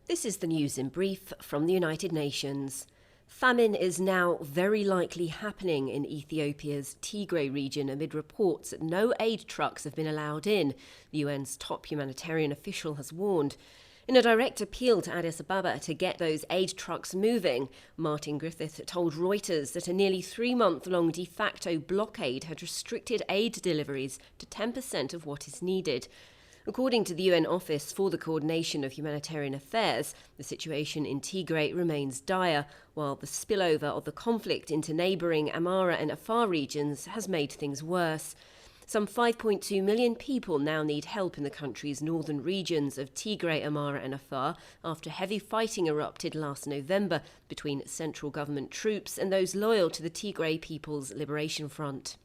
This is the news in brief from the United Nations. Famine is now very likely happening in Ethiopia's Tigray region amid reports that no aid trucks have been allowed in, the UN's top humanitarian official has warned. In a direct appeal to Addis Ababa to get those aid trucks moving, Martin Griffiths told Reuters that a nearly 3-month-long de facto blockade had restricted aid deliveries to 10% of what is needed. According to the UN Office for the Coordination of Humanitarian Affairs, the situation in Tigray remains dire, while the spillover of the conflict into neighbouring Amhara and Afar regions has made things worse. Some 5.2 million people now need help in the country's northern regions of Tigray, Amhara and Afar after heavy fighting erupted last November between central government troops and those loyal to the Tigray People's Liberation Front.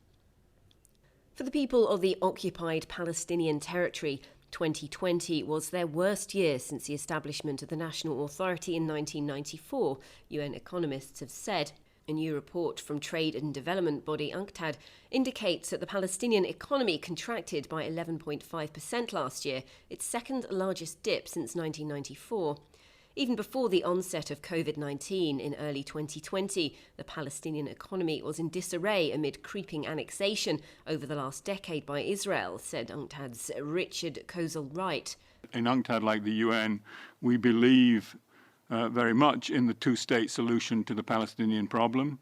For the people of the occupied Palestinian territory, 2020 was their worst year since the establishment of the National Authority in 1994, UN economists have said. A new report from trade and development body UNCTAD indicates that the Palestinian economy contracted by 11.5% last year, its second largest dip since 1994. Even before the onset of COVID-19 in early 2020, the Palestinian economy was in disarray amid creeping annexation over the last decade by Israel, said UNCTAD's Richard Kozel-Wright. In UNCTAD, like the UN, we believe very much in the two-state solution to the Palestinian problem,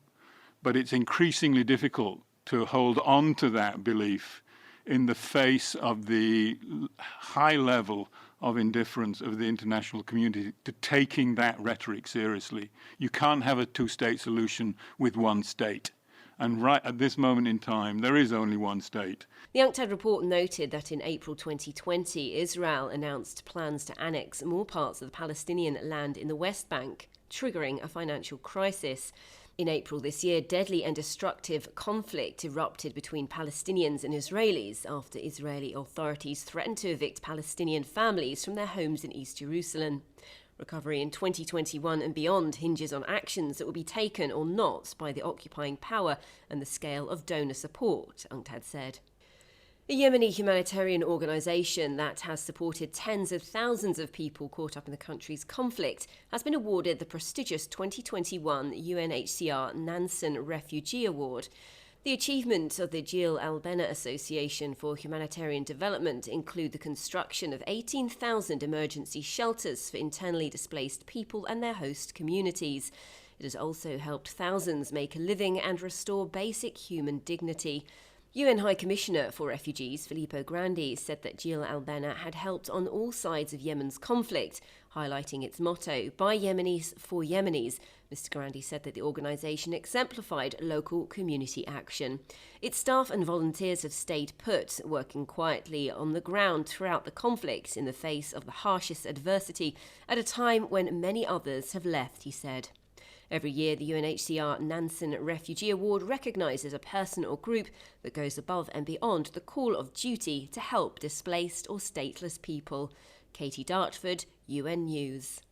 but it's increasingly difficult to hold on to that belief in the face of the high level of indifference of the international community to taking that rhetoric seriously. You can't have a two-state solution with one state. And right at this moment in time, there is only one state. The UNCTAD report noted that in April 2020, Israel announced plans to annex more parts of the Palestinian land in the West Bank, triggering a financial crisis. In April this year, deadly and destructive conflict erupted between Palestinians and Israelis after Israeli authorities threatened to evict Palestinian families from their homes in East Jerusalem. Recovery in 2021 and beyond hinges on actions that will be taken or not by the occupying power and the scale of donor support, UNCTAD said. A Yemeni humanitarian organisation that has supported tens of thousands of people caught up in the country's conflict has been awarded the prestigious 2021 UNHCR Nansen Refugee Award. The achievements of the Jil Al-Benna Association for Humanitarian Development include the construction of 18,000 emergency shelters for internally displaced people and their host communities. It has also helped thousands make a living and restore basic human dignity. UN High Commissioner for Refugees Filippo Grandi said that Jil Al-Benna had helped on all sides of Yemen's conflict, highlighting its motto, by Yemenis for Yemenis. Mr. Grandi said that the organisation exemplified local community action. Its staff and volunteers have stayed put, working quietly on the ground throughout the conflict in the face of the harshest adversity at a time when many others have left, he said. Every year, the UNHCR Nansen Refugee Award recognises a person or group that goes above and beyond the call of duty to help displaced or stateless people. Katie Dartford, UN News.